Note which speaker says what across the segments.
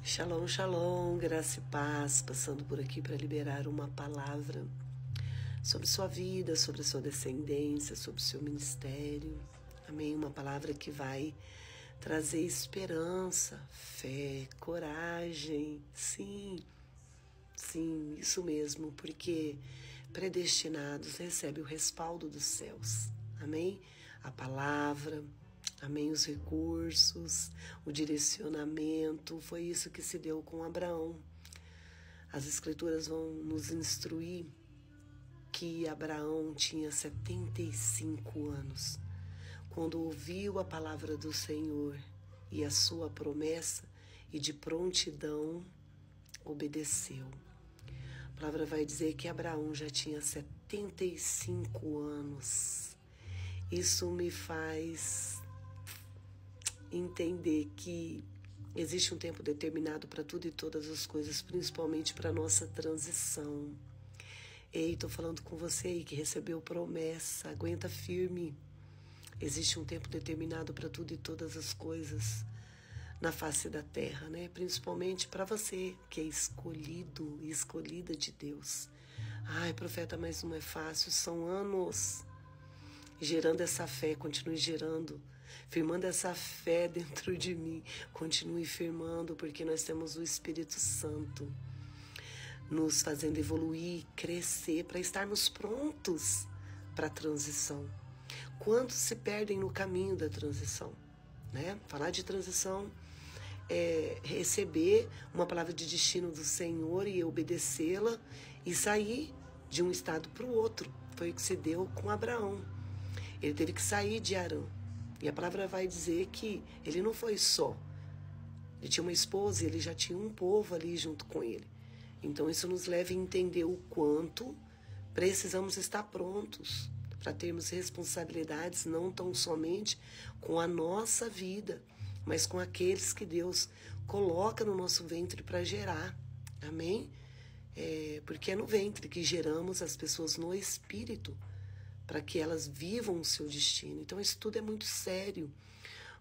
Speaker 1: Shalom, shalom, graça e paz, passando por aqui para liberar uma palavra sobre sua vida, sobre a sua descendência, sobre o seu ministério. Amém? Uma palavra que vai trazer esperança, fé, coragem. Sim, isso mesmo, porque predestinados recebem o respaldo dos céus. Amém? A palavra. Amém, os recursos, o direcionamento, foi isso que se deu com Abraão. As escrituras vão nos instruir que Abraão tinha 75 anos, quando ouviu a palavra do Senhor e a sua promessa, e de prontidão obedeceu. A palavra vai dizer que Abraão já tinha 75 anos. Isso me faz entender que existe um tempo determinado para tudo e todas as coisas, principalmente para a nossa transição. Ei, estou falando com você aí que recebeu promessa, aguenta firme. Existe um tempo determinado para tudo e todas as coisas na face da terra, né? Principalmente para você que é escolhido e escolhida de Deus. Ai, profeta, mas não é fácil, são anos gerando essa fé, continue gerando, firmando essa fé dentro de mim, continue firmando, porque nós temos o Espírito Santo nos fazendo evoluir, crescer, para estarmos prontos para a transição. Quantos se perdem no caminho da transição, né? Falar de transição é receber uma palavra de destino do Senhor e obedecê-la e sair de um estado para o outro. Foi o que se deu com Abraão. Ele teve que sair de Arã. E a palavra vai dizer que ele não foi só. Ele tinha uma esposa e ele já tinha um povo ali junto com ele. Então isso nos leva a entender o quanto precisamos estar prontos para termos responsabilidades não tão somente com a nossa vida, mas com aqueles que Deus coloca no nosso ventre para gerar. Amém? Porque é no ventre que geramos as pessoas no espírito, para que elas vivam o seu destino. Então isso tudo é muito sério.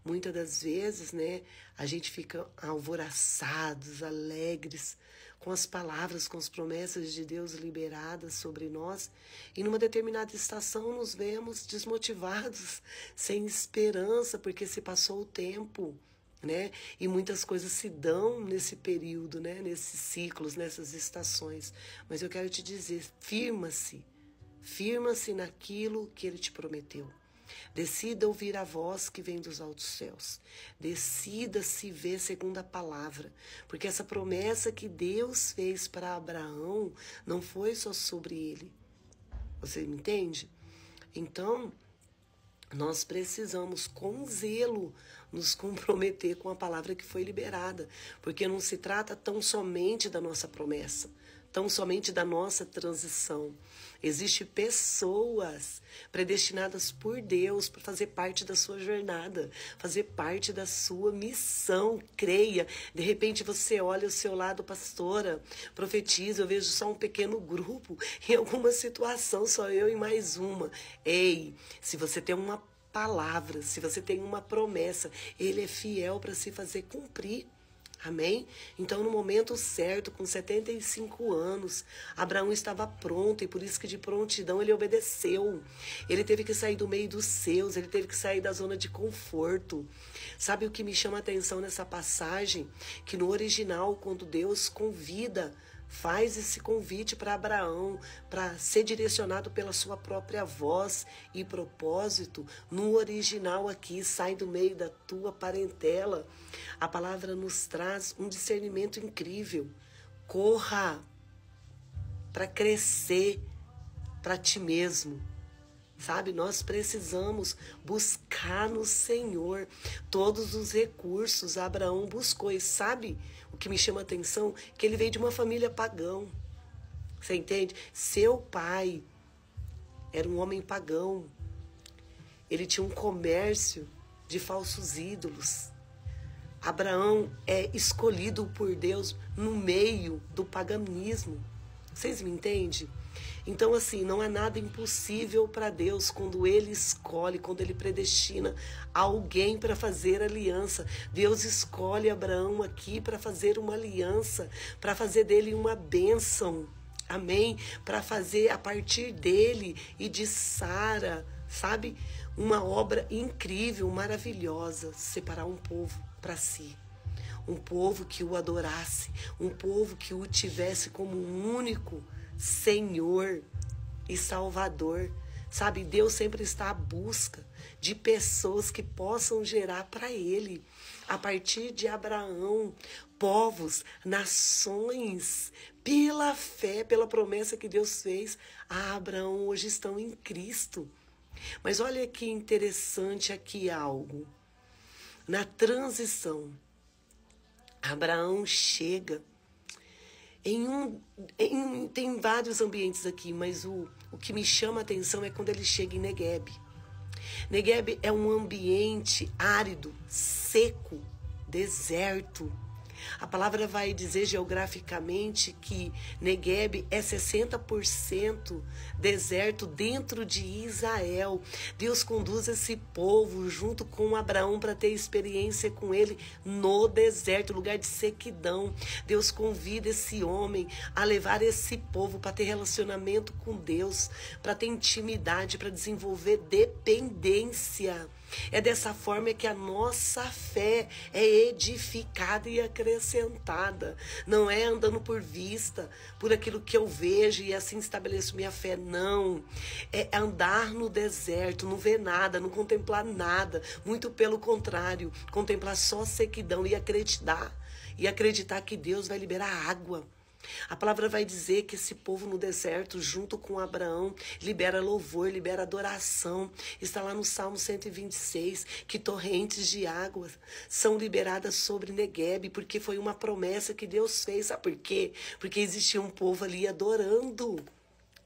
Speaker 1: Muitas das vezes, né, a gente fica alvoroçados, alegres com as palavras, com as promessas de Deus liberadas sobre nós, e numa determinada estação nos vemos desmotivados, sem esperança, porque se passou o tempo, né? E muitas coisas se dão nesse período, né, nesses ciclos, nessas estações. Mas eu quero te dizer, firma-se naquilo que Ele te prometeu. Decida ouvir a voz que vem dos altos céus. Decida se ver segundo a palavra. Porque essa promessa que Deus fez para Abraão não foi só sobre ele. Você me entende? Então, nós precisamos, com zelo, nos comprometer com a palavra que foi liberada. Porque não se trata tão somente da nossa promessa, tão somente da nossa transição. Existem pessoas predestinadas por Deus para fazer parte da sua jornada, fazer parte da sua missão. Creia. De repente você olha ao seu lado, pastora, profetiza, eu vejo só um pequeno grupo, em alguma situação, só eu e mais uma. Ei, se você tem uma palavra, se você tem uma promessa, Ele é fiel para se fazer cumprir. Amém? Então, no momento certo, com 75 anos, Abraão estava pronto, e por isso que de prontidão ele obedeceu. Ele teve que sair do meio dos seus, ele teve que sair da zona de conforto. Sabe o que me chama a atenção nessa passagem? Que no original, quando Deus convida, faz esse convite para Abraão, para ser direcionado pela sua própria voz e propósito. No original aqui, sai do meio da tua parentela. A palavra nos traz um discernimento incrível. Corra para crescer para ti mesmo. Sabe, nós precisamos buscar no Senhor todos os recursos. Abraão buscou. E sabe o que me chama a atenção? Que ele veio de uma família pagã. Você entende? Seu pai era um homem pagão. Ele tinha um comércio de falsos ídolos. Abraão é escolhido por Deus no meio do paganismo. Vocês me entendem? Então, assim, não há nada impossível para Deus quando Ele escolhe, quando Ele predestina alguém para fazer aliança. Deus escolhe Abraão aqui para fazer uma aliança, para fazer dele uma bênção. Amém? Para fazer a partir dele e de Sara, sabe? Uma obra incrível, maravilhosa, separar um povo para si. Um povo que o adorasse, um povo que o tivesse como um único Senhor e Salvador. Sabe, Deus sempre está à busca de pessoas que possam gerar para Ele, a partir de Abraão, povos, nações, pela fé, pela promessa que Deus fez a Abraão, hoje estão em Cristo. Mas olha que interessante aqui algo. Na transição, Abraão chega tem vários ambientes aqui, mas o que me chama a atenção é quando ele chega em Negueb. Negueb é um ambiente árido, seco, deserto. A palavra vai dizer geograficamente que Negueb é 60% deserto dentro de Israel. Deus conduz esse povo junto com Abraão para ter experiência com ele no deserto, lugar de sequidão. Deus convida esse homem a levar esse povo para ter relacionamento com Deus, para ter intimidade, para desenvolver dependência. É dessa forma que a nossa fé é edificada e acrescentada. Não é andando por vista, por aquilo que eu vejo e assim estabeleço minha fé. Não. É andar no deserto, não ver nada, não contemplar nada. Muito pelo contrário, contemplar só sequidão e acreditar que Deus vai liberar água. A palavra vai dizer que esse povo no deserto, junto com Abraão, libera louvor, libera adoração. Está lá no Salmo 126, que torrentes de água são liberadas sobre Negueb, porque foi uma promessa que Deus fez. Sabe por quê? Porque existia um povo ali adorando.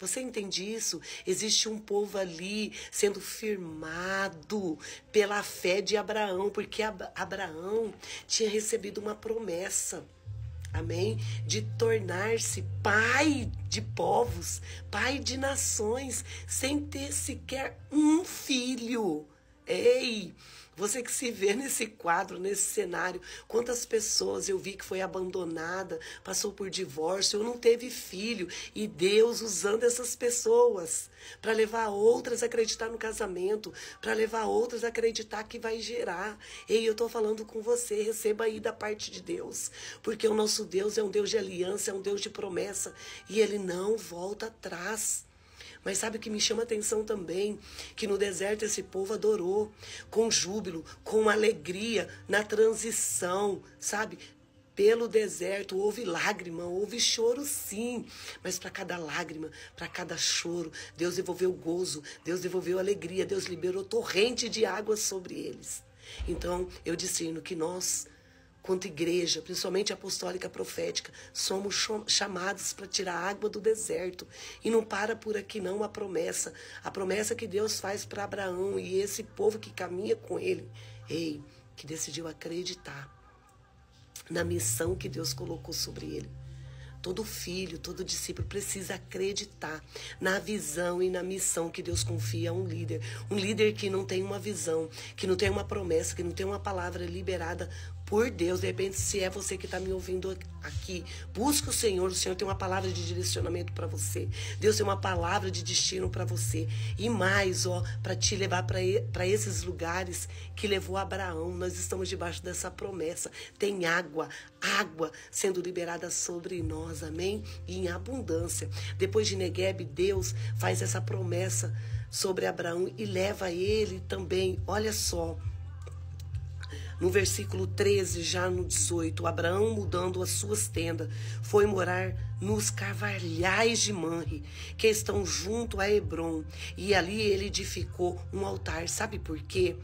Speaker 1: Você entende isso? Existe um povo ali sendo firmado pela fé de Abraão, porque Abraão tinha recebido uma promessa. Amém? De tornar-se pai de povos, pai de nações, sem ter sequer um filho. Ei, você que se vê nesse quadro, nesse cenário, quantas pessoas eu vi que foi abandonada, passou por divórcio, ou não teve filho, e Deus usando essas pessoas para levar outras a acreditar no casamento, para levar outras a acreditar que vai gerar. Ei, eu estou falando com você, receba aí da parte de Deus, porque o nosso Deus é um Deus de aliança, é um Deus de promessa, e Ele não volta atrás. Mas sabe o que me chama a atenção também? Que no deserto esse povo adorou com júbilo, com alegria, na transição, sabe? Pelo deserto houve lágrima, houve choro sim, mas para cada lágrima, para cada choro, Deus devolveu gozo, Deus devolveu alegria, Deus liberou torrente de água sobre eles. Então eu discerno que nós, quanto igreja, principalmente apostólica profética, somos chamados para tirar a água do deserto. E não para por aqui não a promessa que Deus faz para Abraão e esse povo que caminha com ele, ei, que decidiu acreditar na missão que Deus colocou sobre ele. Todo filho, todo discípulo precisa acreditar na visão e na missão que Deus confia a um líder. Um líder que não tem uma visão, que não tem uma promessa, que não tem uma palavra liberada por Deus. De repente, se é você que está me ouvindo aqui, busca o Senhor tem uma palavra de direcionamento para você. Deus tem uma palavra de destino para você. E mais, para te levar para esses lugares que levou Abraão. Nós estamos debaixo dessa promessa. Tem água sendo liberada sobre nós, amém? E em abundância. Depois de Negueb, Deus faz essa promessa sobre Abraão e leva ele também, olha só, no versículo 13, já no 18, Abraão, mudando as suas tendas, foi morar nos carvalhais de Manre, que estão junto a Hebrom, e ali ele edificou um altar. Sabe por quê?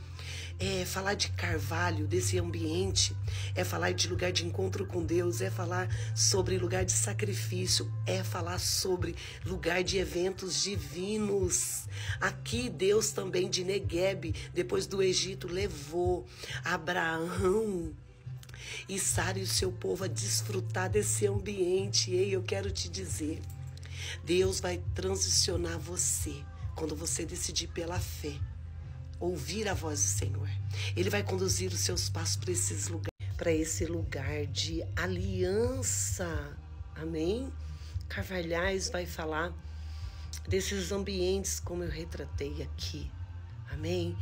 Speaker 1: Falar de carvalho, desse ambiente, é falar de lugar de encontro com Deus, é falar sobre lugar de sacrifício, é falar sobre lugar de eventos divinos. Aqui Deus também de Negueb, depois do Egito, levou Abraão e Sara e o seu povo a desfrutar desse ambiente. E eu quero te dizer, Deus vai transicionar você quando você decidir pela fé ouvir a voz do Senhor. Ele vai conduzir os seus passos para esse lugar de aliança. Amém? Carvalhais vai falar desses ambientes como eu retratei aqui. Amém?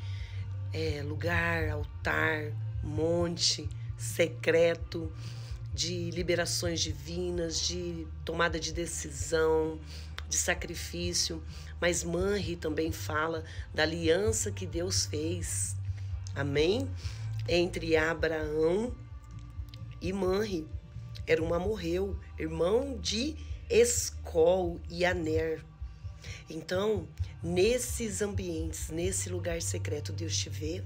Speaker 1: Lugar, altar, monte, secreto, de liberações divinas, de tomada de decisão, de sacrifício. Mas Manri também fala da aliança que Deus fez, amém? Entre Abraão e Manri. Era um amorreu, irmão de Escol e Aner. Então, nesses ambientes, nesse lugar secreto, Deus te vê,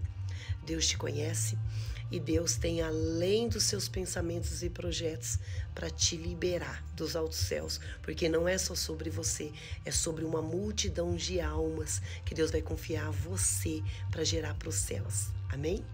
Speaker 1: Deus te conhece e Deus tem além dos seus pensamentos e projetos para te liberar dos altos céus, porque não é só sobre você, é sobre uma multidão de almas que Deus vai confiar a você para gerar para os céus. Amém?